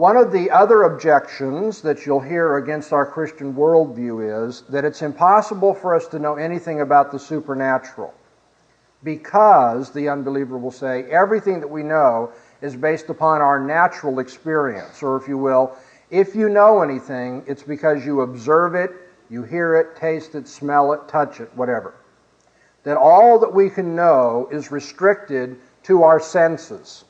One of the other objections that you'll hear against our Christian worldview is that it's impossible for us to know anything about the supernatural, because, the unbeliever will say, everything that we know is based upon our natural experience. Or if you will, if you know anything, it's because you observe it, you hear it, taste it, smell it, touch it, whatever. That all that we can know is restricted to our senses.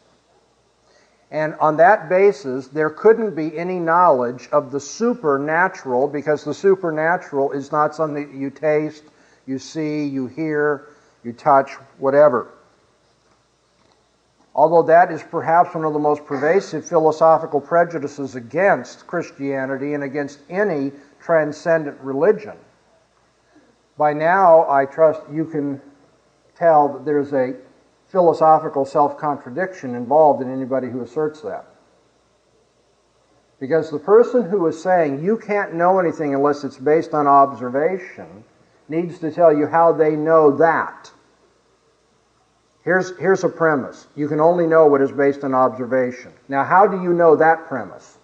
And on that basis, there couldn't be any knowledge of the supernatural, because the supernatural is not something that you taste, you see, you hear, you touch, whatever. Although that is perhaps one of the most pervasive philosophical prejudices against Christianity and against any transcendent religion. By now, I trust you can tell that there's a philosophical self-contradiction involved in anybody who asserts that. Because the person who is saying you can't know anything unless it's based on observation needs to tell you how they know that. Here's a premise. You can only know what is based on observation. Now, how do you know that premise?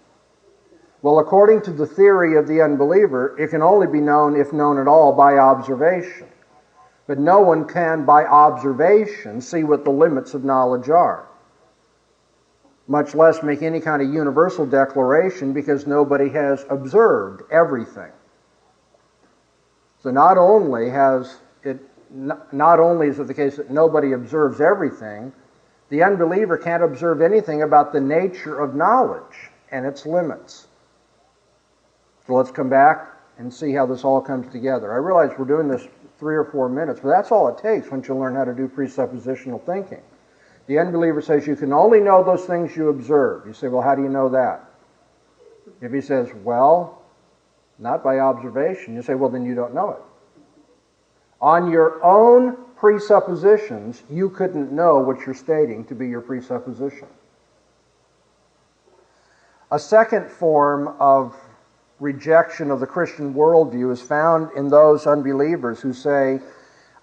Well, according to the theory of the unbeliever, it can only be known, if known at all, by observation. But no one can, by observation, see what the limits of knowledge are, much less make any kind of universal declaration, because nobody has observed everything. So not only is it the case that nobody observes everything, the unbeliever can't observe anything about the nature of knowledge and its limits. So let's come back and see how this all comes together. I realize we're doing this 3 or 4 minutes, but that's all it takes once you learn how to do presuppositional thinking. The unbeliever says you can only know those things you observe. You say, well, how do you know that? If he says, well, not by observation, you say, well, then you don't know it. On your own presuppositions, you couldn't know what you're stating to be your presupposition. A second form of rejection of the Christian worldview is found in those unbelievers who say,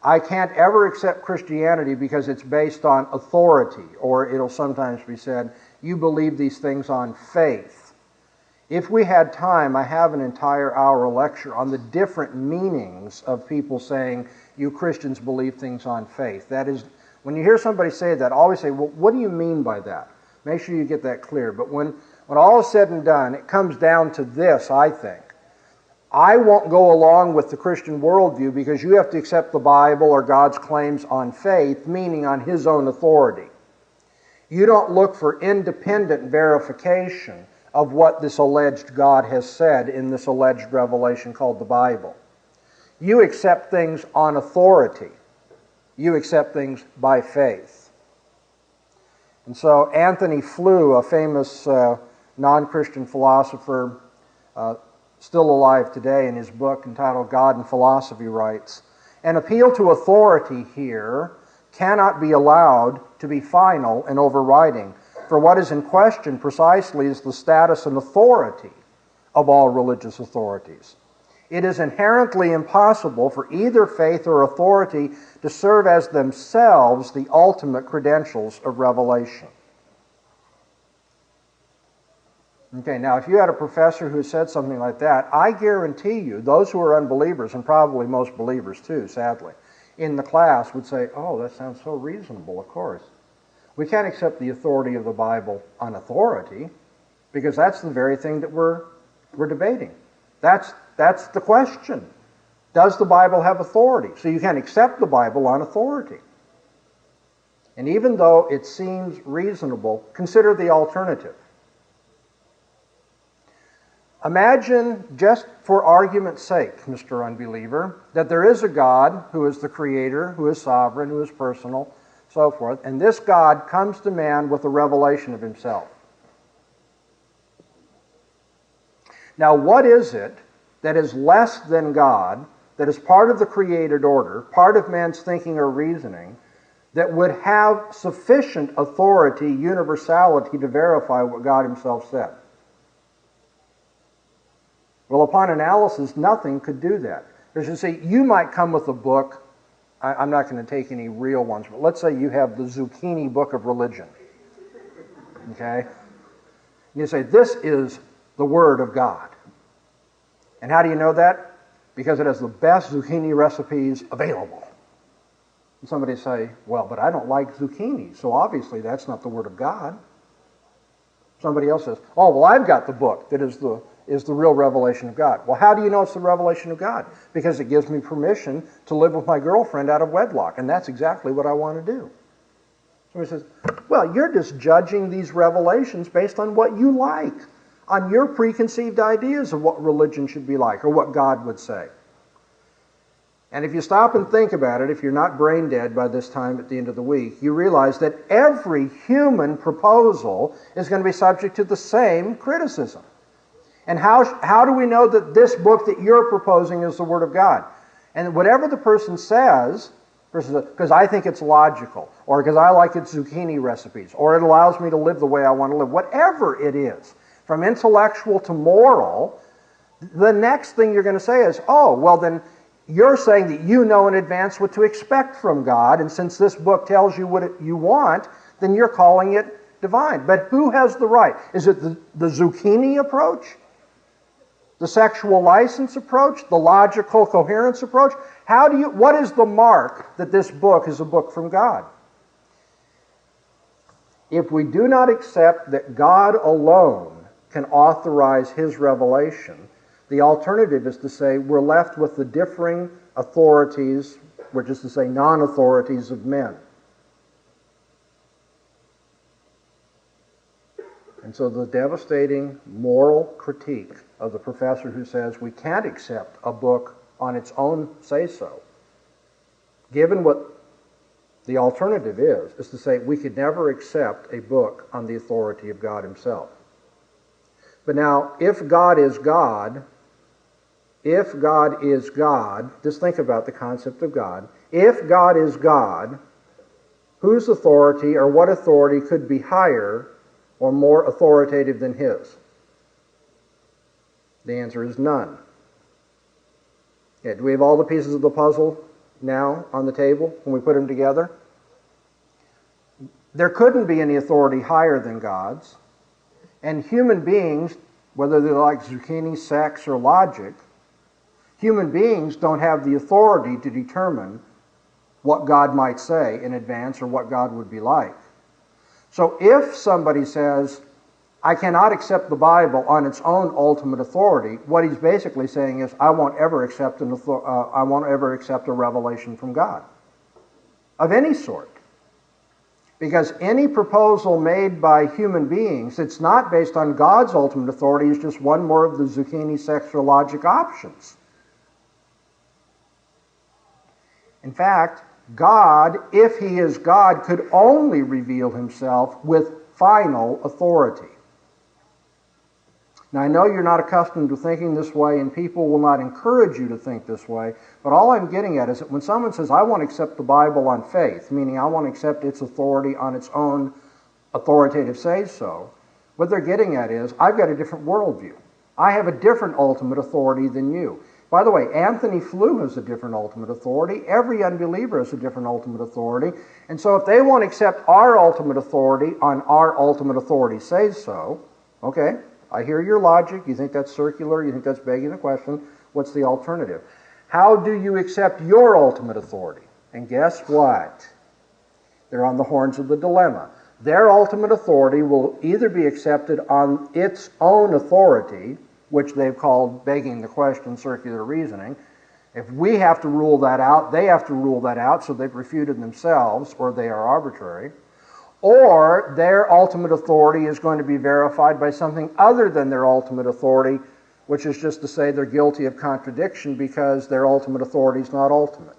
I can't ever accept Christianity because it's based on authority, or it'll sometimes be said, you believe these things on faith. If we had time, I have an entire hour lecture on the different meanings of people saying, you Christians believe things on faith. That is, when you hear somebody say that, always say, well, what do you mean by that? Make sure you get that clear. But when all is said and done, it comes down to this, I think. I won't go along with the Christian worldview because you have to accept the Bible or God's claims on faith, meaning on His own authority. You don't look for independent verification of what this alleged God has said in this alleged revelation called the Bible. You accept things on authority. You accept things by faith. And so Anthony Flew, a famous non-Christian philosopher, still alive today, in his book entitled God and Philosophy, writes, an appeal to authority here cannot be allowed to be final and overriding, for what is in question precisely is the status and authority of all religious authorities. It is inherently impossible for either faith or authority to serve as themselves the ultimate credentials of revelation. Okay, now if you had a professor who said something like that, I guarantee you, those who are unbelievers, and probably most believers too, sadly, in the class would say, oh, that sounds so reasonable, of course. We can't accept the authority of the Bible on authority, because that's the very thing that we're debating. That's the question. Does the Bible have authority? So you can't accept the Bible on authority. And even though it seems reasonable, consider the alternative. Imagine, just for argument's sake, Mr. Unbeliever, that there is a God who is the Creator, who is sovereign, who is personal, so forth, and this God comes to man with a revelation of Himself. Now, what is it that is less than God, that is part of the created order, part of man's thinking or reasoning, that would have sufficient authority, universality, to verify what God Himself said? Well, upon analysis, nothing could do that. Because you see, you might come with a book, I'm not going to take any real ones, but let's say you have the Zucchini Book of Religion. Okay? And you say, this is the Word of God. And how do you know that? Because it has the best zucchini recipes available. And somebody say, well, but I don't like zucchini, so obviously that's not the Word of God. Somebody else says, oh, well, I've got the book that is the real revelation of God. Well, how do you know it's the revelation of God? Because it gives me permission to live with my girlfriend out of wedlock, and that's exactly what I want to do. Somebody says, well, you're just judging these revelations based on what you like, on your preconceived ideas of what religion should be like or what God would say. And if you stop and think about it, if you're not brain dead by this time at the end of the week, you realize that every human proposal is going to be subject to the same criticism. And how do we know that this book that you're proposing is the Word of God? And whatever the person says, because I think it's logical, or because I like its zucchini recipes, or it allows me to live the way I want to live, whatever it is, from intellectual to moral, the next thing you're going to say is, oh, well then, you're saying that you know in advance what to expect from God, and since this book tells you what you want, then you're calling it divine. But who has the right? Is it the zucchini approach? The sexual license approach? The logical coherence approach? What is the mark that this book is a book from God? If we do not accept that God alone can authorize His revelation, the alternative is to say we're left with the differing authorities, which is to say non-authorities of men. And so the devastating moral critique of the professor who says we can't accept a book on its own say-so, given what the alternative is to say we could never accept a book on the authority of God Himself. But now, if God is God, just think about the concept of God. If God is God, whose authority or what authority could be higher or more authoritative than His? The answer is none. Yeah, do we have all the pieces of the puzzle now on the table when we put them together? There couldn't be any authority higher than God's. And human beings, whether they like zucchini, sex, or logic, human beings don't have the authority to determine what God might say in advance or what God would be like. So if somebody says, I cannot accept the Bible on its own ultimate authority, what he's basically saying is, I won't ever accept a revelation from God of any sort. Because any proposal made by human beings that's not based on God's ultimate authority is just one more of the zucchini sexual logic options. In fact, God, if He is God, could only reveal Himself with final authority. Now, I know you're not accustomed to thinking this way, and people will not encourage you to think this way, but all I'm getting at is that when someone says, I want to accept the Bible on faith, meaning I want to accept its authority on its own authoritative say-so, what they're getting at is, I've got a different worldview. I have a different ultimate authority than you. By the way, Anthony Flew has a different ultimate authority. Every unbeliever has a different ultimate authority. And so if they want to accept our ultimate authority on our ultimate authority say-so, okay, I hear your logic. You think that's circular. You think that's begging the question. What's the alternative? How do you accept your ultimate authority? And guess what? They're on the horns of the dilemma. Their ultimate authority will either be accepted on its own authority, which they've called begging the question, circular reasoning. If we have to rule that out, they have to rule that out, so they've refuted themselves, or they are arbitrary. Or their ultimate authority is going to be verified by something other than their ultimate authority, which is just to say they're guilty of contradiction because their ultimate authority is not ultimate.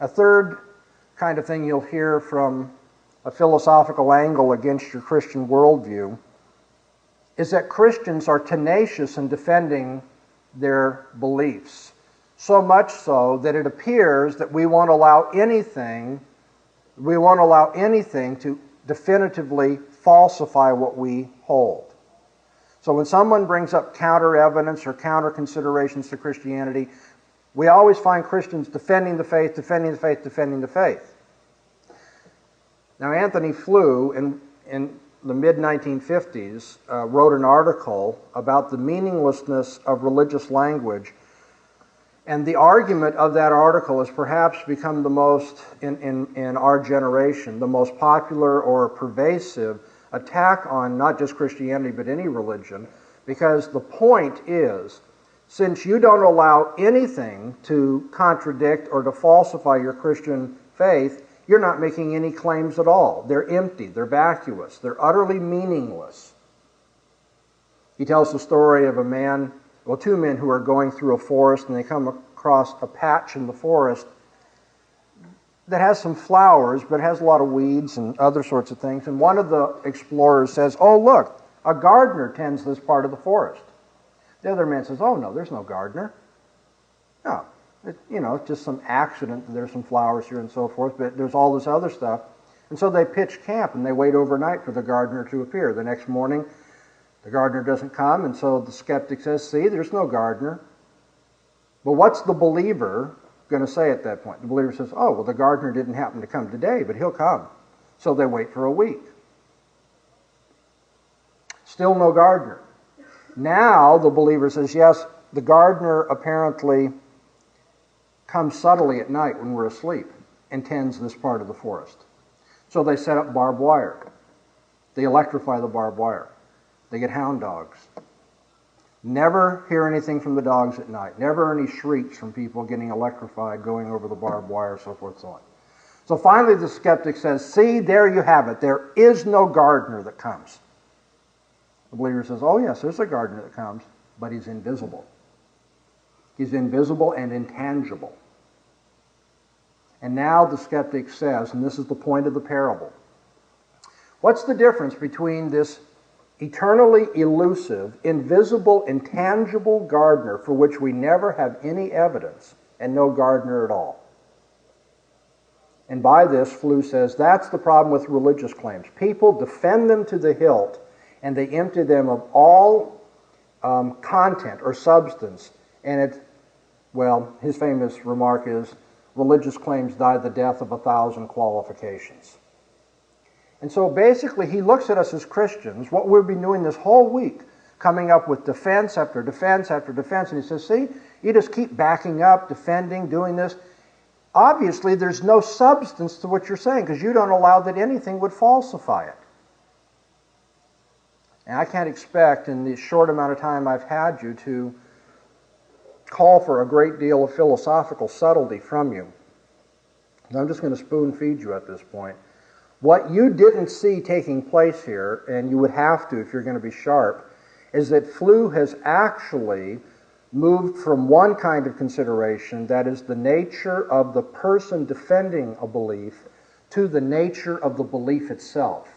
A third kind of thing you'll hear from a philosophical angle against your Christian worldview is that Christians are tenacious in defending their beliefs. So much so that it appears that we won't allow anything to definitively falsify what we hold. So when someone brings up counter evidence or counter considerations to Christianity, we always find Christians defending the faith, defending the faith, defending the faith. Now Anthony Flew, and mid-1950s wrote an article about the meaninglessness of religious language. And the argument of that article has perhaps become the most, in our generation, the most popular or pervasive attack on not just Christianity but any religion, because the point is, since you don't allow anything to contradict or to falsify your Christian faith, you're not making any claims at all. They're empty, they're vacuous, they're utterly meaningless. He tells the story of two men who are going through a forest, and they come across a patch in the forest that has some flowers, but has a lot of weeds and other sorts of things. And one of the explorers says, "Oh, look, a gardener tends this part of the forest." The other man says, "Oh, no, there's no gardener. No, it's just some accident that there's some flowers here and so forth, but there's all this other stuff." And so they pitch camp, and they wait overnight for the gardener to appear. The next morning, the gardener doesn't come, and so the skeptic says, "See, there's no gardener." But what's the believer going to say at that point? The believer says, "Oh, well, the gardener didn't happen to come today, but he'll come." So they wait for a week. Still no gardener. Now the believer says, "Yes, the gardener apparently comes subtly at night when we're asleep and tends this part of the forest." So they set up barbed wire. They electrify the barbed wire. They get hound dogs. Never hear anything from the dogs at night. Never any shrieks from people getting electrified, going over the barbed wire, so forth, so on. So finally the skeptic says, "See, there you have it. There is no gardener that comes." The believer says, "Oh yes, there's a gardener that comes, but he's invisible. He's invisible and intangible." And now the skeptic says, and this is the point of the parable, what's the difference between this eternally elusive, invisible, intangible gardener for which we never have any evidence and no gardener at all? And by this, Flew says, that's the problem with religious claims. People defend them to the hilt, and they empty them of all content or substance. And his famous remark is, religious claims die the death of 1,000 qualifications. And so basically he looks at us as Christians, what we've been doing this whole week, coming up with defense after defense after defense, and he says, "See, you just keep backing up, defending, doing this. Obviously there's no substance to what you're saying because you don't allow that anything would falsify it." And I can't expect in the short amount of time I've had you to call for a great deal of philosophical subtlety from you. And I'm just going to spoon feed you at this point. What you didn't see taking place here, and you would have to if you're going to be sharp, is that Flew has actually moved from one kind of consideration, that is the nature of the person defending a belief, to the nature of the belief itself.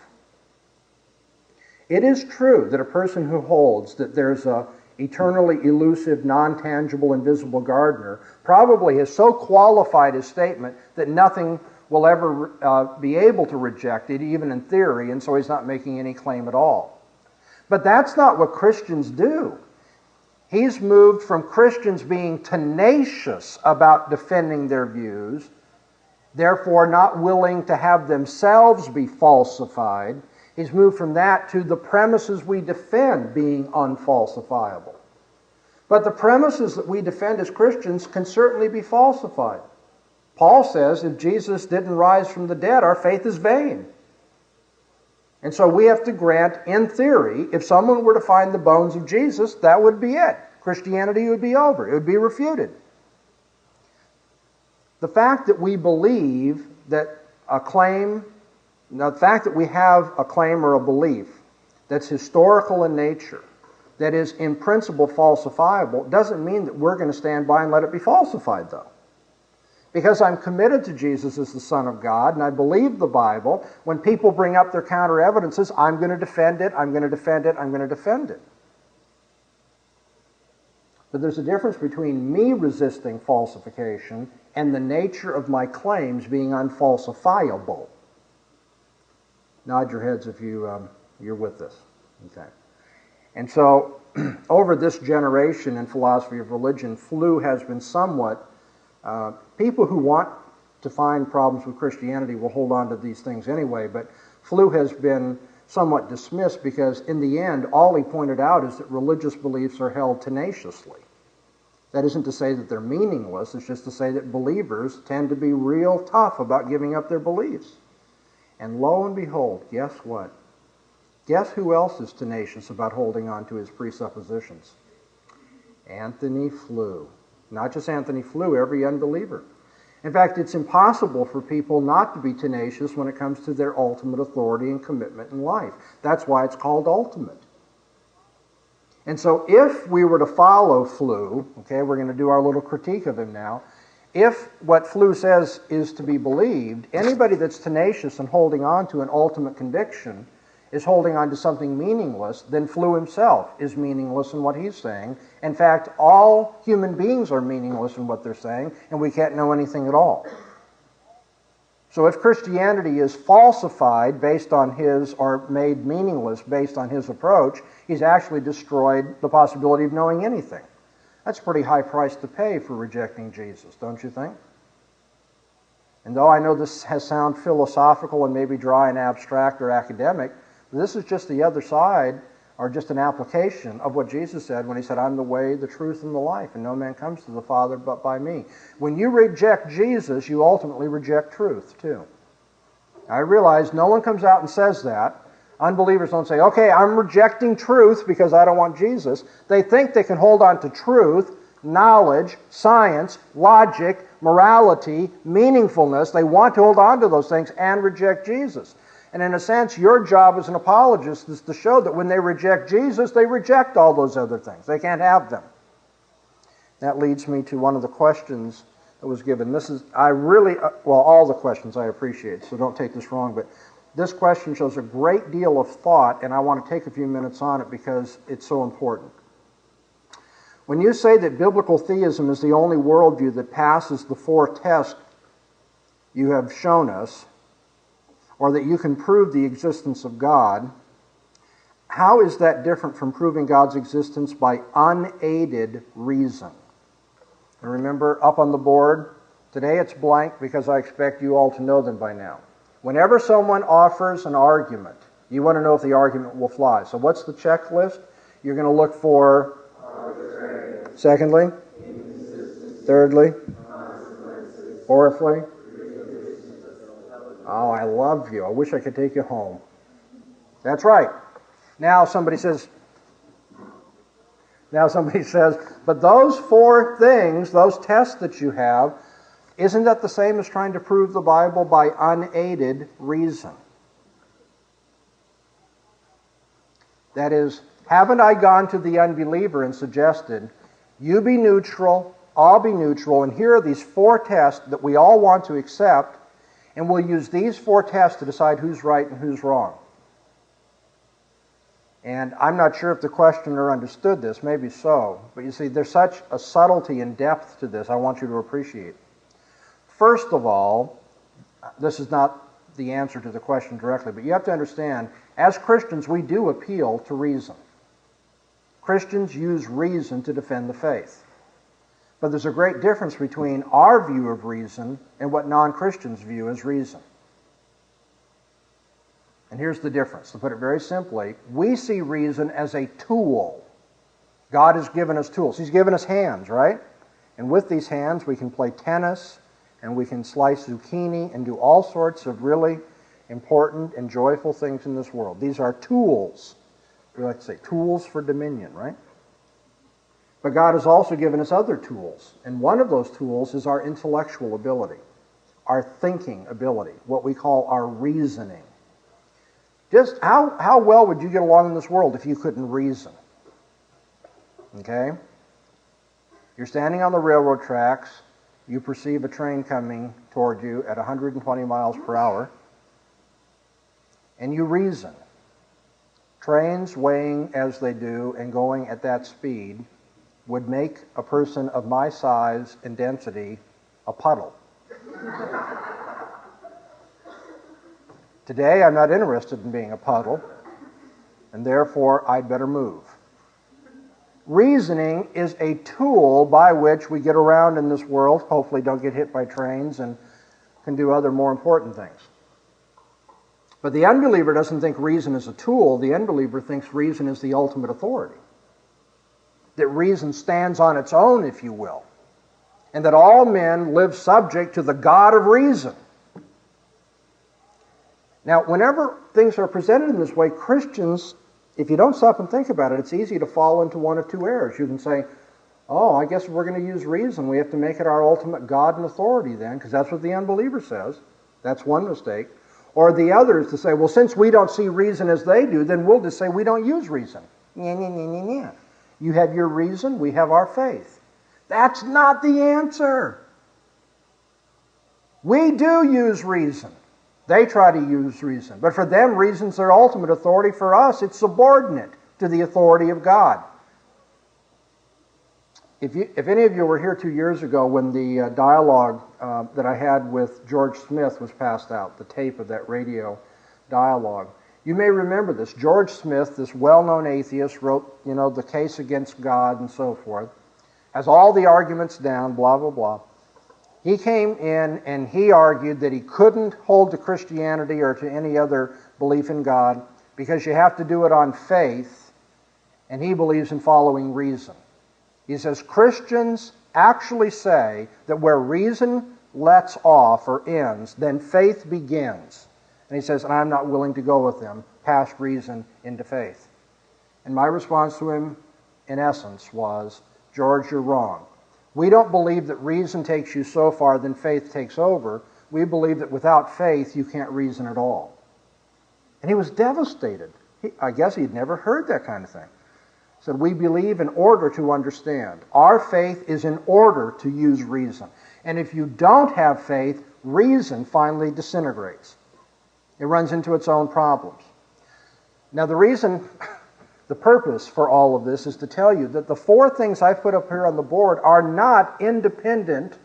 It is true that a person who holds that there's a eternally elusive, non-tangible, invisible gardener probably has so qualified his statement that nothing will ever be able to reject it, even in theory, and so he's not making any claim at all. But that's not what Christians do. He's moved from Christians being tenacious about defending their views, therefore not willing to have themselves be falsified. He's moved from that to the premises we defend being unfalsifiable. But the premises that we defend as Christians can certainly be falsified. Paul says if Jesus didn't rise from the dead, our faith is vain. And so we have to grant, in theory, if someone were to find the bones of Jesus, that would be it. Christianity would be over. It would be refuted. The fact that we believe that the fact that we have a claim or a belief that's historical in nature, that is in principle falsifiable, doesn't mean that we're going to stand by and let it be falsified, though. Because I'm committed to Jesus as the Son of God, and I believe the Bible, when people bring up their counter evidences, I'm going to defend it, I'm going to defend it, I'm going to defend it. But there's a difference between me resisting falsification and the nature of my claims being unfalsifiable. Nod your heads if you're with this. Okay. And so, over this generation in philosophy of religion, Flew has been somewhat... people who want to find problems with Christianity will hold on to these things anyway, but Flew has been somewhat dismissed because in the end, all he pointed out is that religious beliefs are held tenaciously. That isn't to say that they're meaningless, it's just to say that believers tend to be real tough about giving up their beliefs. And lo and behold, guess what? Guess who else is tenacious about holding on to his presuppositions? Anthony Flew. Not just Anthony Flew, every unbeliever. In fact, it's impossible for people not to be tenacious when it comes to their ultimate authority and commitment in life. That's why it's called ultimate. And so if we were to follow Flew, okay, we're going to do our little critique of him now. If what Flew says is to be believed, anybody that's tenacious and holding on to an ultimate conviction is holding on to something meaningless, then Flew himself is meaningless in what he's saying. In fact, all human beings are meaningless in what they're saying, and we can't know anything at all. So if Christianity is falsified based on his, or made meaningless based on his approach, he's actually destroyed the possibility of knowing anything. That's a pretty high price to pay for rejecting Jesus, don't you think? And though I know this has sound philosophical and maybe dry and abstract or academic, this is just the other side, or just an application of what Jesus said when he said, I'm the way, the truth, and the life, and no man comes to the Father but by me. When you reject Jesus, you ultimately reject truth, too. I realize no one comes out and says that. Unbelievers don't say, okay, I'm rejecting truth because I don't want Jesus. They think they can hold on to truth, knowledge, science, logic, morality, meaningfulness. They want to hold on to those things and reject Jesus. And in a sense, your job as an apologist is to show that when they reject Jesus, they reject all those other things. They can't have them. That leads me to one of the questions that was given. This is, all the questions I appreciate, so don't take this wrong, but this question shows a great deal of thought, and I want to take a few minutes on it because it's so important. When you say that biblical theism is the only worldview that passes the four tests you have shown us, or that you can prove the existence of God, how is that different from proving God's existence by unaided reason? And remember, up on the board, today it's blank because I expect you all to know them by now. Whenever someone offers an argument, you want to know if the argument will fly. So what's the checklist? You're going to look for, secondly, thirdly, fourthly. Oh, I love you. I wish I could take you home. That's right. Now somebody says, but those four things, those tests that you have, isn't that the same as trying to prove the Bible by unaided reason? That is, haven't I gone to the unbeliever and suggested, you be neutral, I'll be neutral, and here are these four tests that we all want to accept, and we'll use these four tests to decide who's right and who's wrong. And I'm not sure if the questioner understood this, maybe so, but you see, there's such a subtlety and depth to this I want you to appreciate. First of all, this is not the answer to the question directly, but you have to understand, as Christians, we do appeal to reason. Christians use reason to defend the faith. But there's a great difference between our view of reason and what non-Christians view as reason. And here's the difference. To put it very simply, we see reason as a tool. God has given us tools. He's given us hands, right? And with these hands, we can play tennis, and we can slice zucchini and do all sorts of really important and joyful things in this world. These are tools. We like to say tools for dominion, right? But God has also given us other tools, and one of those tools is our intellectual ability, our thinking ability, what we call our reasoning. Just how well would you get along in this world if you couldn't reason? Okay? You're standing on the railroad tracks, you perceive a train coming toward you at 120 miles per hour, and you reason. Trains weighing as they do and going at that speed would make a person of my size and density a puddle. Today, I'm not interested in being a puddle, and therefore I'd better move. Reasoning is a tool by which we get around in this world, hopefully don't get hit by trains, and can do other more important things. But the unbeliever doesn't think reason is a tool. The unbeliever thinks reason is the ultimate authority. That reason stands on its own, if you will. And that all men live subject to the God of reason. Now, whenever things are presented in this way, Christians, if you don't stop and think about it, it's easy to fall into one of two errors. You can say, oh, I guess if we're going to use reason, we have to make it our ultimate God and authority then, because that's what the unbeliever says. That's one mistake. Or the other is to say, well, since we don't see reason as they do, then we'll just say we don't use reason. You have your reason, we have our faith. That's not the answer. We do use reason. They try to use reason. But for them, reason's their ultimate authority. For us, it's subordinate to the authority of God. If any of you were here 2 years ago when the dialogue that I had with George Smith was passed out, the tape of that radio dialogue, you may remember this. George Smith, this well-known atheist, wrote, The Case Against God and so forth, has all the arguments down, blah, blah, blah. He came in and he argued that he couldn't hold to Christianity or to any other belief in God because you have to do it on faith, and he believes in following reason. He says Christians actually say that where reason lets off or ends, then faith begins. And he says, and I'm not willing to go with them past reason into faith. And my response to him, in essence, was, George, you're wrong. We don't believe that reason takes you so far, then faith takes over. We believe that without faith, you can't reason at all. And he was devastated. I guess he'd never heard that kind of thing. He said, we believe in order to understand. Our faith is in order to use reason. And if you don't have faith, reason finally disintegrates. It runs into its own problems. Now the reason, the purpose for all of this is to tell you that the four things I put up here on the board are not independent,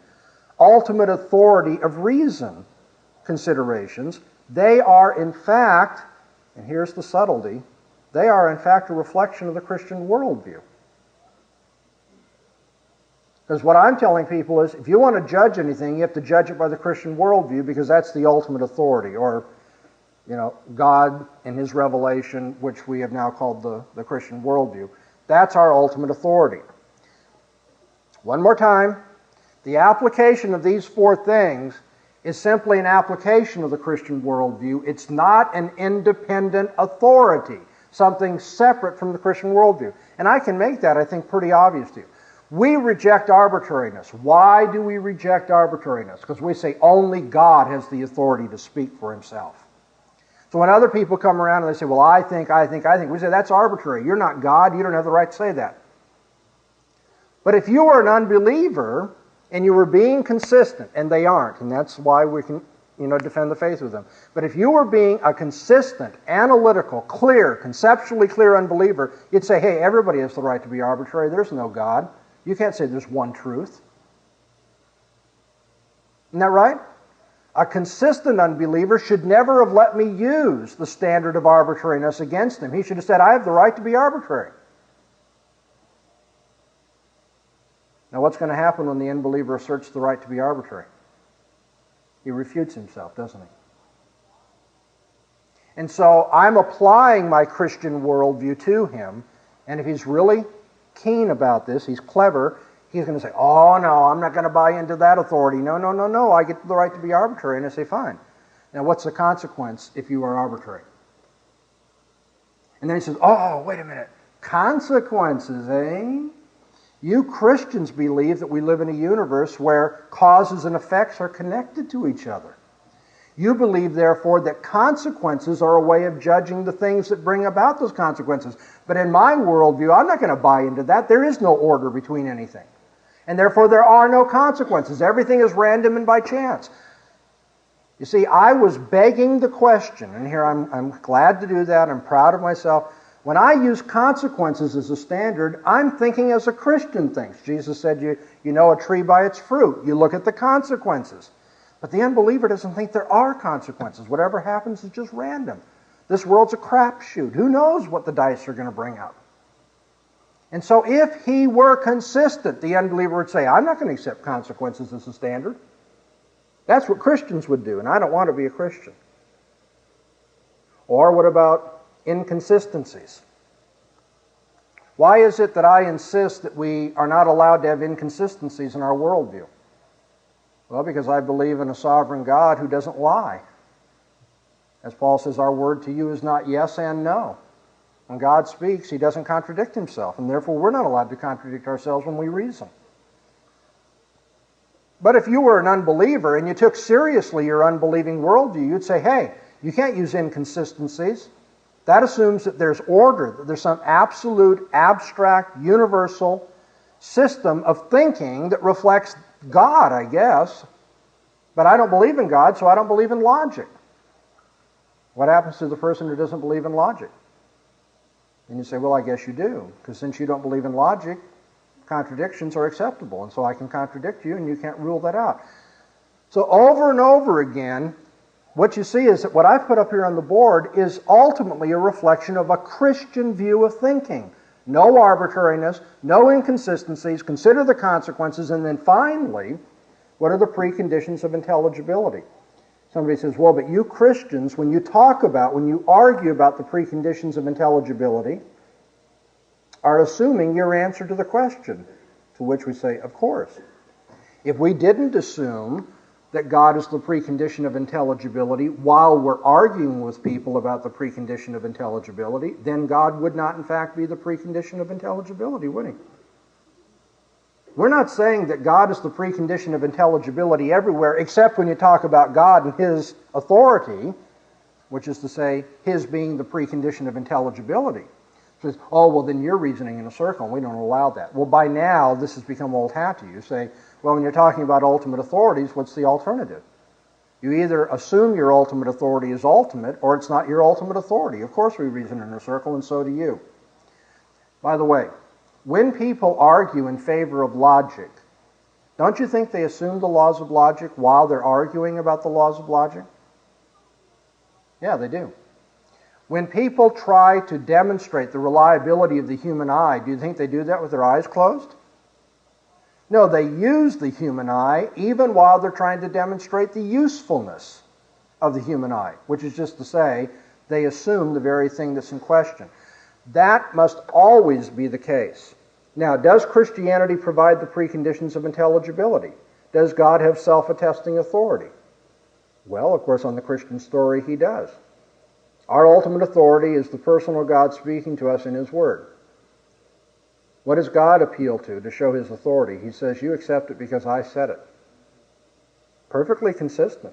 ultimate authority of reason considerations. They are in fact, and here's the subtlety, they are in fact a reflection of the Christian worldview. Because what I'm telling people is, if you want to judge anything, you have to judge it by the Christian worldview because that's the ultimate authority, or God and His revelation, which we have now called the Christian worldview. That's our ultimate authority. One more time, the application of these four things is simply an application of the Christian worldview. It's not an independent authority, something separate from the Christian worldview. And I can make that, I think, pretty obvious to you. We reject arbitrariness. Why do we reject arbitrariness? Because we say only God has the authority to speak for Himself. So when other people come around and they say, well, I think, we say, that's arbitrary. You're not God. You don't have the right to say that. But if you are an unbeliever and you were being consistent, and they aren't, and that's why we can, defend the faith with them. But if you were being a consistent, analytical, clear, conceptually clear unbeliever, you'd say, hey, everybody has the right to be arbitrary. There's no God. You can't say there's one truth. Isn't that right? A consistent unbeliever should never have let me use the standard of arbitrariness against him. He should have said, I have the right to be arbitrary. Now what's going to happen when the unbeliever asserts the right to be arbitrary? He refutes himself, doesn't he? And so I'm applying my Christian worldview to him, and if he's really keen about this, he's clever, he's going to say, oh, no, I'm not going to buy into that authority. No, I get the right to be arbitrary. And I say, fine. Now, what's the consequence if you are arbitrary? And then he says, oh, wait a minute. Consequences, eh? You Christians believe that we live in a universe where causes and effects are connected to each other. You believe, therefore, that consequences are a way of judging the things that bring about those consequences. But in my worldview, I'm not going to buy into that. There is no order between anything. And therefore, there are no consequences. Everything is random and by chance. You see, I was begging the question, and here I'm glad to do that. I'm proud of myself. When I use consequences as a standard, I'm thinking as a Christian thinks. Jesus said, you know a tree by its fruit. You look at the consequences. But the unbeliever doesn't think there are consequences. Whatever happens is just random. This world's a crapshoot. Who knows what the dice are going to bring up? And so if he were consistent, the unbeliever would say, I'm not going to accept consequences as a standard. That's what Christians would do, and I don't want to be a Christian. Or what about inconsistencies? Why is it that I insist that we are not allowed to have inconsistencies in our worldview? Well, because I believe in a sovereign God who doesn't lie. As Paul says, our word to you is not yes and no. When God speaks, he doesn't contradict himself, and therefore we're not allowed to contradict ourselves when we reason. But if you were an unbeliever and you took seriously your unbelieving worldview, you'd say, hey, you can't use inconsistencies. That assumes that there's order, that there's some absolute, abstract, universal system of thinking that reflects God, I guess. But I don't believe in God, so I don't believe in logic. What happens to the person who doesn't believe in logic? And you say, well, I guess you do, because since you don't believe in logic, contradictions are acceptable, and so I can contradict you and you can't rule that out. So over and over again, what you see is that what I've put up here on the board is ultimately a reflection of a Christian view of thinking. No arbitrariness, no inconsistencies, consider the consequences, and then finally, what are the preconditions of intelligibility? Somebody says, well, but you Christians, when you argue about the preconditions of intelligibility, are assuming your answer to the question, to which we say, of course. If we didn't assume that God is the precondition of intelligibility while we're arguing with people about the precondition of intelligibility, then God would not in fact be the precondition of intelligibility, would he? We're not saying that God is the precondition of intelligibility everywhere, except when you talk about God and his authority, which is to say, his being the precondition of intelligibility. So, oh, well, then you're reasoning in a circle, and we don't allow that. Well, by now, this has become old hat to you. You say, well, when you're talking about ultimate authorities, what's the alternative? You either assume your ultimate authority is ultimate, or it's not your ultimate authority. Of course we reason in a circle, and so do you. By the way, when people argue in favor of logic, don't you think they assume the laws of logic while they're arguing about the laws of logic? Yeah, they do. When people try to demonstrate the reliability of the human eye, do you think they do that with their eyes closed? No, they use the human eye even while they're trying to demonstrate the usefulness of the human eye, which is just to say, they assume the very thing that's in question. That must always be the case. Now, does Christianity provide the preconditions of intelligibility? Does God have self-attesting authority? Well, of course, on the Christian story, he does. Our ultimate authority is the personal God speaking to us in his word. What does God appeal to show his authority? He says, you accept it because I said it. Perfectly consistent.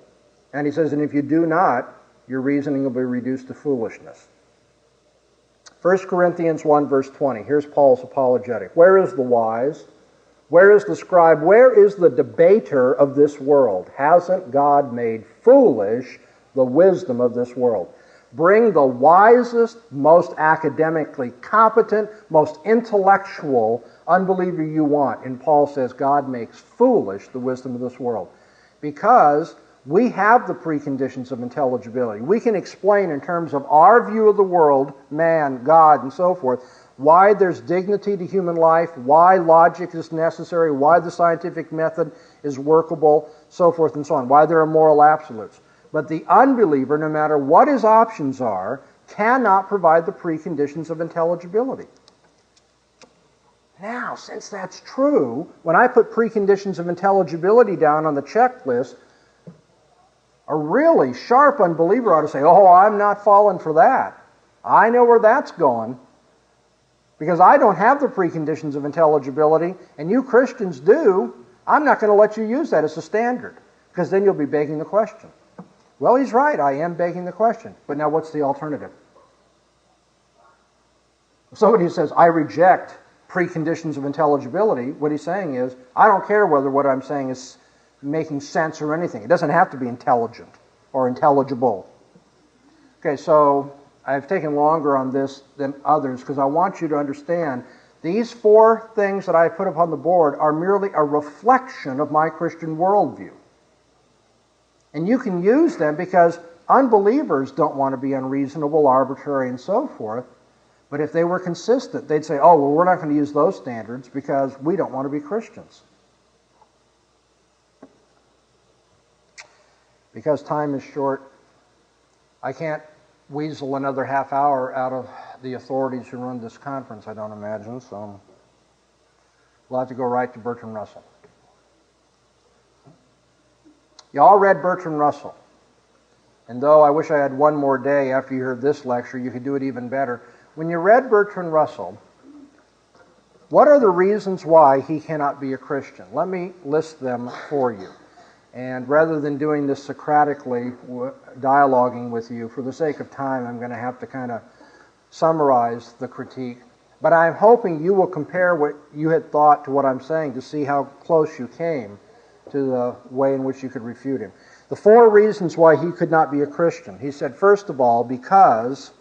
And he says, and if you do not, your reasoning will be reduced to foolishness. 1 Corinthians 1 verse 20. Here's Paul's apologetic. Where is the wise? Where is the scribe? Where is the debater of this world? Hasn't God made foolish the wisdom of this world? Bring the wisest, most academically competent, most intellectual unbeliever you want. And Paul says God makes foolish the wisdom of this world. Because we have the preconditions of intelligibility. We can explain in terms of our view of the world, man, God, and so forth, why there's dignity to human life, why logic is necessary, why the scientific method is workable, so forth and so on, why there are moral absolutes. But the unbeliever, no matter what his options are, cannot provide the preconditions of intelligibility. Now, since that's true, when I put preconditions of intelligibility down on the checklist, a really sharp unbeliever ought to say, oh, I'm not falling for that. I know where that's going. Because I don't have the preconditions of intelligibility, and you Christians do. I'm not going to let you use that as a standard, because then you'll be begging the question. Well, he's right, I am begging the question. But now what's the alternative? Somebody who says, I reject preconditions of intelligibility, what he's saying is, I don't care whether what I'm saying is making sense or anything. It doesn't have to be intelligent or intelligible. Okay, so I've taken longer on this than others because I want you to understand these four things that I put up on the board are merely a reflection of my Christian worldview. And you can use them because unbelievers don't want to be unreasonable, arbitrary, and so forth. But if they were consistent, they'd say, oh, well, we're not going to use those standards because we don't want to be Christians. Because time is short, I can't weasel another half hour out of the authorities who run this conference, I don't imagine, so we'll have to go right to Bertrand Russell. You all read Bertrand Russell. And though I wish I had one more day after you heard this lecture, you could do it even better. When you read Bertrand Russell, what are the reasons why he cannot be a Christian? Let me list them for you. And rather than doing this Socratically, dialoguing with you, for the sake of time, I'm going to have to kind of summarize the critique. But I'm hoping you will compare what you had thought to what I'm saying to see how close you came to the way in which you could refute him. The 4 reasons why he could not be a Christian. He said, first of all, because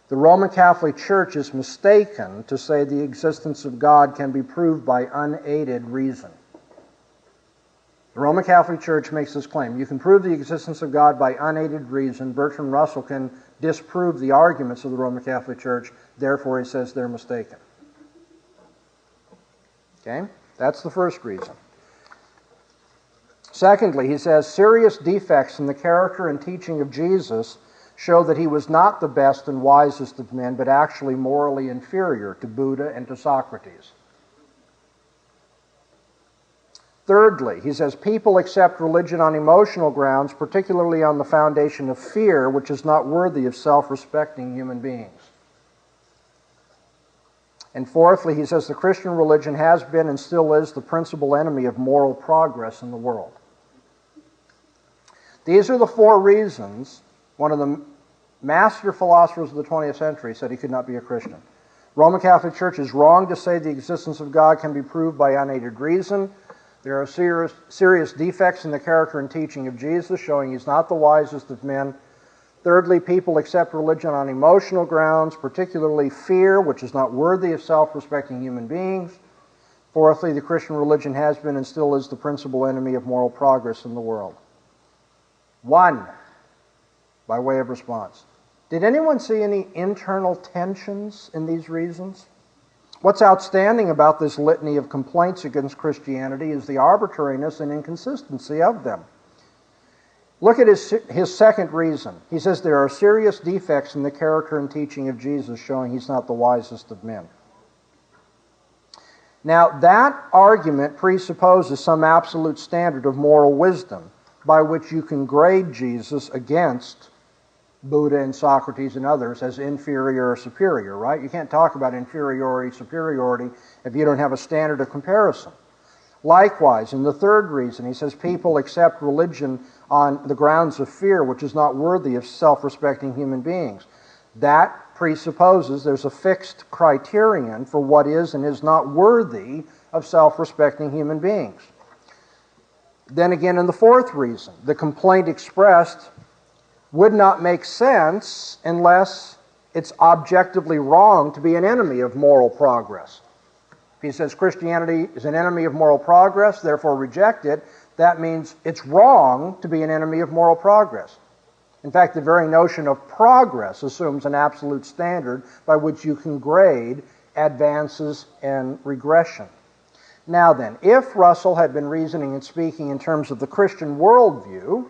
the Roman Catholic Church is mistaken to say the existence of God can be proved by unaided reason. The Roman Catholic Church makes this claim. You can prove the existence of God by unaided reason. Bertrand Russell can disprove the arguments of the Roman Catholic Church. Therefore, he says they're mistaken. Okay? That's the first reason. Secondly, he says, serious defects in the character and teaching of Jesus show that he was not the best and wisest of men, but actually morally inferior to Buddha and to Socrates. Thirdly, he says, people accept religion on emotional grounds, particularly on the foundation of fear, which is not worthy of self-respecting human beings. And fourthly, he says, the Christian religion has been and still is the principal enemy of moral progress in the world. These are the 4 reasons one of the master philosophers of the 20th century said he could not be a Christian. Roman Catholic Church is wrong to say the existence of God can be proved by unaided reason. There are serious defects in the character and teaching of Jesus, showing he's not the wisest of men. Thirdly, people accept religion on emotional grounds, particularly fear, which is not worthy of self-respecting human beings. Fourthly, the Christian religion has been and still is the principal enemy of moral progress in the world. 1, by way of response. Did anyone see any internal tensions in these reasons? What's outstanding about this litany of complaints against Christianity is the arbitrariness and inconsistency of them. Look at his second reason. He says there are serious defects in the character and teaching of Jesus, showing he's not the wisest of men. Now, that argument presupposes some absolute standard of moral wisdom by which you can grade Jesus against Buddha and Socrates and others as inferior or superior, right? You can't talk about inferiority, superiority if you don't have a standard of comparison. Likewise, in the third reason, he says people accept religion on the grounds of fear, which is not worthy of self-respecting human beings. That presupposes there's a fixed criterion for what is and is not worthy of self-respecting human beings. Then again, in the fourth reason, the complaint expressed would not make sense unless it's objectively wrong to be an enemy of moral progress. If he says Christianity is an enemy of moral progress, therefore reject it, that means it's wrong to be an enemy of moral progress. In fact, the very notion of progress assumes an absolute standard by which you can grade advances and regression. Now then, if Russell had been reasoning and speaking in terms of the Christian worldview,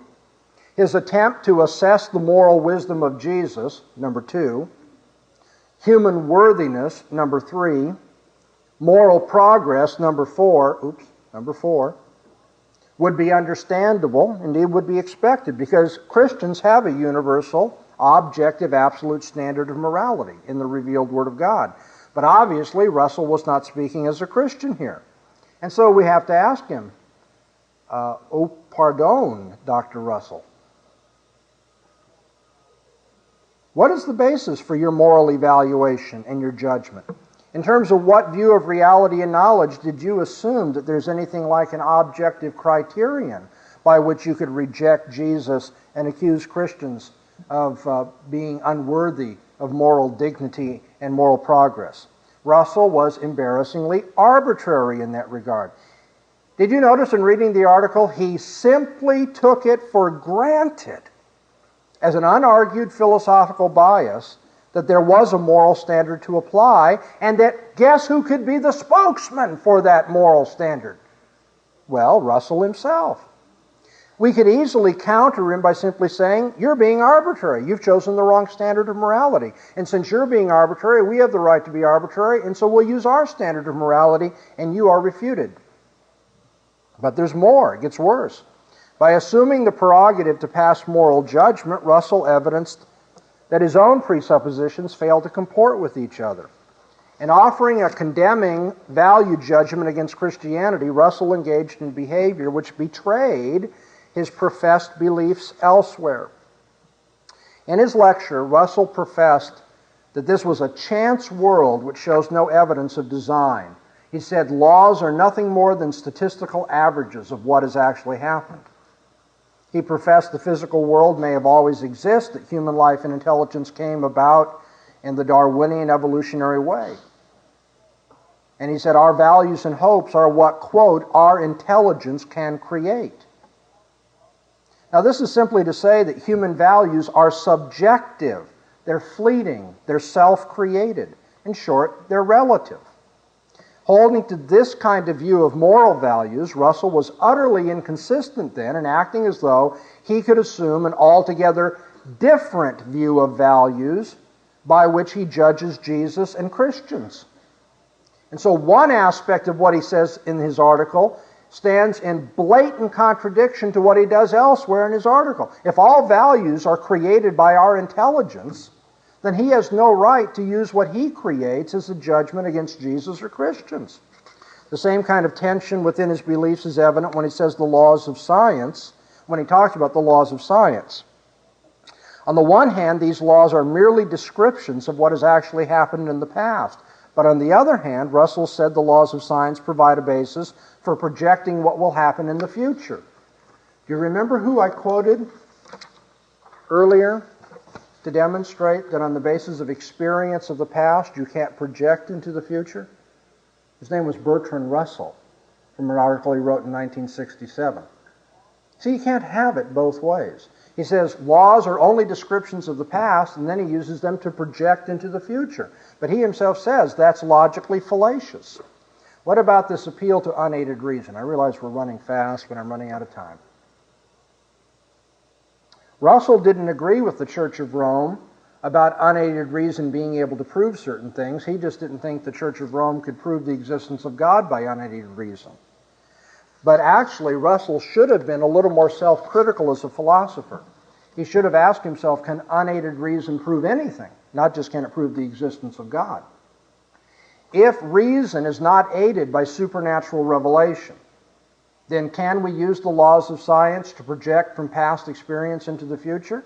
his attempt to assess the moral wisdom of Jesus, number 2, human worthiness, number 3, moral progress, number 4, would be understandable, indeed would be expected, because Christians have a universal, objective, absolute standard of morality in the revealed Word of God. But obviously, Russell was not speaking as a Christian here. And so we have to ask him, pardon, Dr. Russell. What is the basis for your moral evaluation and your judgment? In terms of what view of reality and knowledge did you assume that there's anything like an objective criterion by which you could reject Jesus and accuse Christians of being unworthy of moral dignity and moral progress? Russell was embarrassingly arbitrary in that regard. Did you notice in reading the article, he simply took it for granted as an unargued philosophical bias that there was a moral standard to apply, and that guess who could be the spokesman for that moral standard? Well, Russell himself. We could easily counter him by simply saying, you're being arbitrary. You've chosen the wrong standard of morality. And since you're being arbitrary, we have the right to be arbitrary, and so we'll use our standard of morality, and you are refuted. But there's more. It gets worse. By assuming the prerogative to pass moral judgment, Russell evidenced that his own presuppositions failed to comport with each other. In offering a condemning value judgment against Christianity, Russell engaged in behavior which betrayed his professed beliefs elsewhere. In his lecture, Russell professed that this was a chance world which shows no evidence of design. He said laws are nothing more than statistical averages of what has actually happened. He professed the physical world may have always existed, that human life and intelligence came about in the Darwinian evolutionary way. And he said our values and hopes are what, quote, our intelligence can create. Now, this is simply to say that human values are subjective. They're fleeting. They're self-created. In short, they're relative. Holding to this kind of view of moral values, Russell was utterly inconsistent then in acting as though he could assume an altogether different view of values by which he judges Jesus and Christians. And so one aspect of what he says in his article stands in blatant contradiction to what he does elsewhere in his article. If all values are created by our intelligence, then he has no right to use what he creates as a judgment against Jesus or Christians. The same kind of tension within his beliefs is evident when he says the laws of science, when he talks about the laws of science. On the one hand, these laws are merely descriptions of what has actually happened in the past. But on the other hand, Russell said the laws of science provide a basis for projecting what will happen in the future. Do you remember who I quoted earlier to demonstrate that on the basis of experience of the past, you can't project into the future? His name was Bertrand Russell, from an article he wrote in 1967. See, you can't have it both ways. He says laws are only descriptions of the past, and then he uses them to project into the future. But he himself says that's logically fallacious. What about this appeal to unaided reason? I realize we're running fast, but I'm running out of time. Russell didn't agree with the Church of Rome about unaided reason being able to prove certain things. He just didn't think the Church of Rome could prove the existence of God by unaided reason. But actually, Russell should have been a little more self-critical as a philosopher. He should have asked himself, can unaided reason prove anything? Not just can it prove the existence of God. If reason is not aided by supernatural revelation, then can we use the laws of science to project from past experience into the future?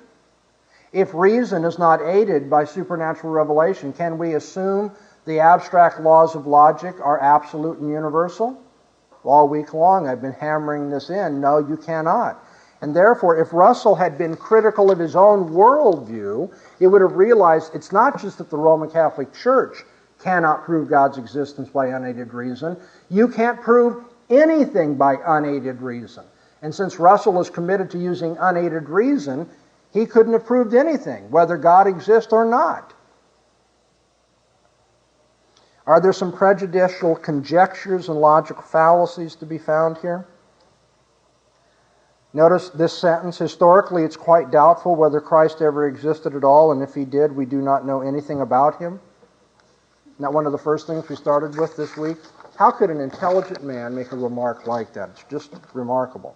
If reason is not aided by supernatural revelation, can we assume the abstract laws of logic are absolute and universal? All week long I've been hammering this in. No, you cannot. And therefore, if Russell had been critical of his own worldview, he would have realized it's not just that the Roman Catholic Church cannot prove God's existence by unaided reason. You can't prove anything by unaided reason. And since Russell is committed to using unaided reason, he couldn't have proved anything, whether God exists or not. Are there some prejudicial conjectures and logical fallacies to be found here? Notice this sentence. Historically, it's quite doubtful whether Christ ever existed at all, and if he did, we do not know anything about him. Isn't that one of the first things we started with this week? How could an intelligent man make a remark like that? It's just remarkable.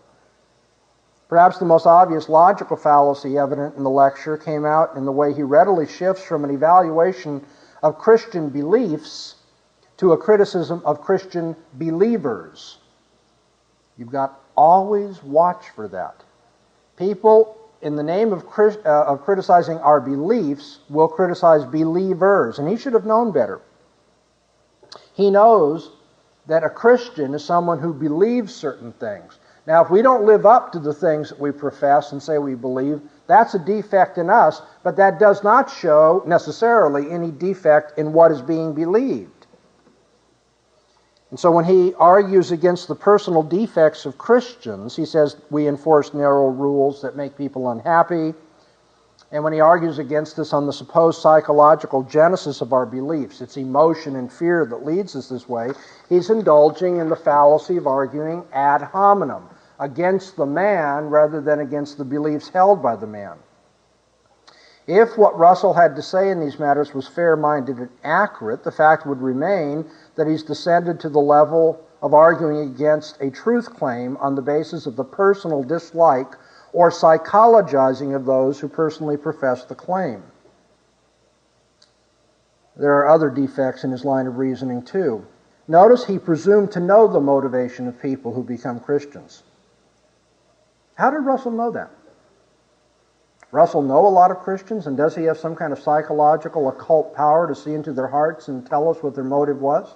Perhaps the most obvious logical fallacy evident in the lecture came out in the way he readily shifts from an evaluation of Christian beliefs to a criticism of Christian believers. You've got to always watch for that. People, in the name of criticizing our beliefs, will criticize believers, and he should have known better. He knows that a Christian is someone who believes certain things. Now, if we don't live up to the things that we profess and say we believe, that's a defect in us, but that does not show necessarily any defect in what is being believed. And so when he argues against the personal defects of Christians, he says we enforce narrow rules that make people unhappy. And when he argues against us on the supposed psychological genesis of our beliefs, it's emotion and fear that leads us this way, he's indulging in the fallacy of arguing ad hominem. against the man rather than against the beliefs held by the man. If what Russell had to say in these matters was fair-minded and accurate, the fact would remain that he's descended to the level of arguing against a truth claim on the basis of the personal dislike or psychologizing of those who personally profess the claim. There are other defects in his line of reasoning too. Notice he presumed to know the motivation of people who become Christians. How did Russell know that? Russell know a lot of Christians, and does he have some kind of psychological occult power to see into their hearts and tell us what their motive was?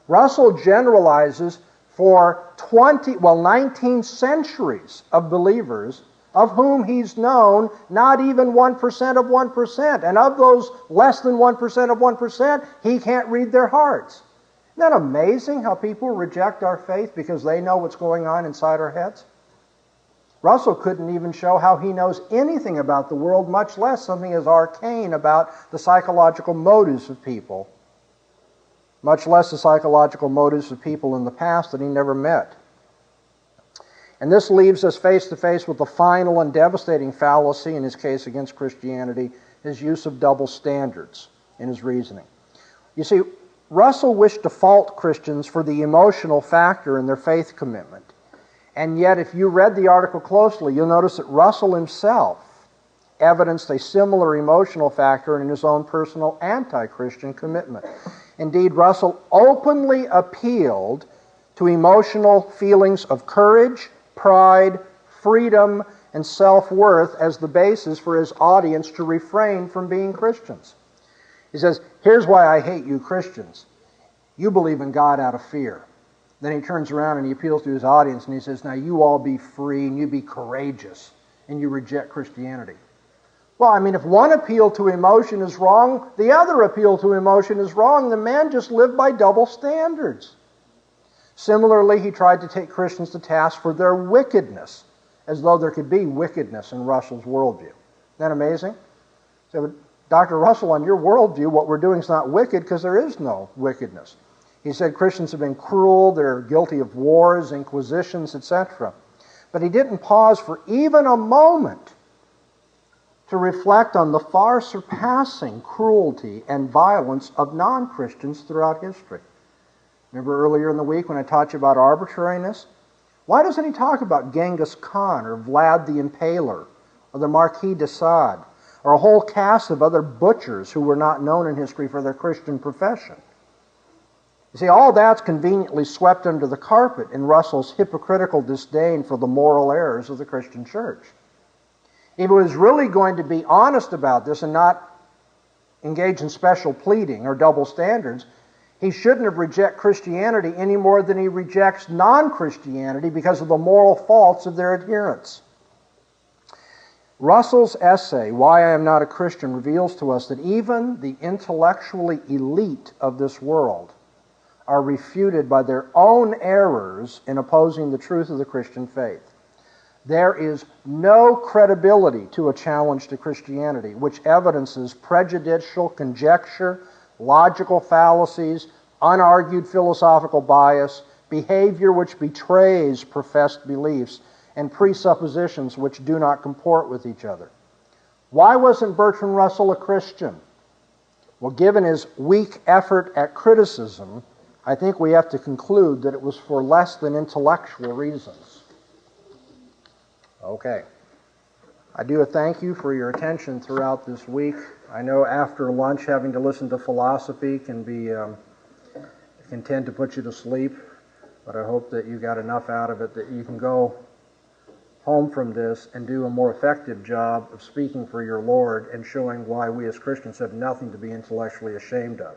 Russell generalizes for 19 centuries of believers of whom he's known not even 1% of 1%. And of those less than 1% of 1%, he can't read their hearts. Isn't that amazing how people reject our faith because they know what's going on inside our heads? Russell couldn't even show how he knows anything about the world, much less something as arcane about the psychological motives of people, much less the psychological motives of people in the past that he never met. And this leaves us face to face with the final and devastating fallacy in his case against Christianity, his use of double standards in his reasoning. You see, Russell wished to fault Christians for the emotional factor in their faith commitment. And yet, if you read the article closely, you'll notice that Russell himself evidenced a similar emotional factor in his own personal anti-Christian commitment. Indeed, Russell openly appealed to emotional feelings of courage, pride, freedom, and self-worth as the basis for his audience to refrain from being Christians. He says, here's why I hate you Christians. You believe in God out of fear. Then he turns around and he appeals to his audience and he says, now you all be free and you be courageous and you reject Christianity. Well, I mean, if one appeal to emotion is wrong, the other appeal to emotion is wrong. The man just lived by double standards. Similarly, he tried to take Christians to task for their wickedness, as though there could be wickedness in Russell's worldview. Isn't that amazing? So, Dr. Russell, on your worldview, what we're doing is not wicked because there is no wickedness. He said Christians have been cruel, they're guilty of wars, inquisitions, etc. But he didn't pause for even a moment to reflect on the far surpassing cruelty and violence of non-Christians throughout history. Remember earlier in the week when I taught you about arbitrariness? Why doesn't he talk about Genghis Khan or Vlad the Impaler or the Marquis de Sade or a whole cast of other butchers who were not known in history for their Christian profession? You see, all that's conveniently swept under the carpet in Russell's hypocritical disdain for the moral errors of the Christian church. If he was really going to be honest about this and not engage in special pleading or double standards, he shouldn't have rejected Christianity any more than he rejects non-Christianity because of the moral faults of their adherents. Russell's essay, Why I Am Not a Christian, reveals to us that even the intellectually elite of this world are refuted by their own errors in opposing the truth of the Christian faith. There is no credibility to a challenge to Christianity, which evidences prejudicial conjecture, logical fallacies, unargued philosophical bias, behavior which betrays professed beliefs, and presuppositions which do not comport with each other. Why wasn't Bertrand Russell a Christian? Well, given his weak effort at criticism, I think we have to conclude that it was for less than intellectual reasons. Okay. I do thank you for your attention throughout this week. I know after lunch having to listen to philosophy can tend to put you to sleep, but I hope that you got enough out of it that you can go home from this and do a more effective job of speaking for your Lord and showing why we as Christians have nothing to be intellectually ashamed of.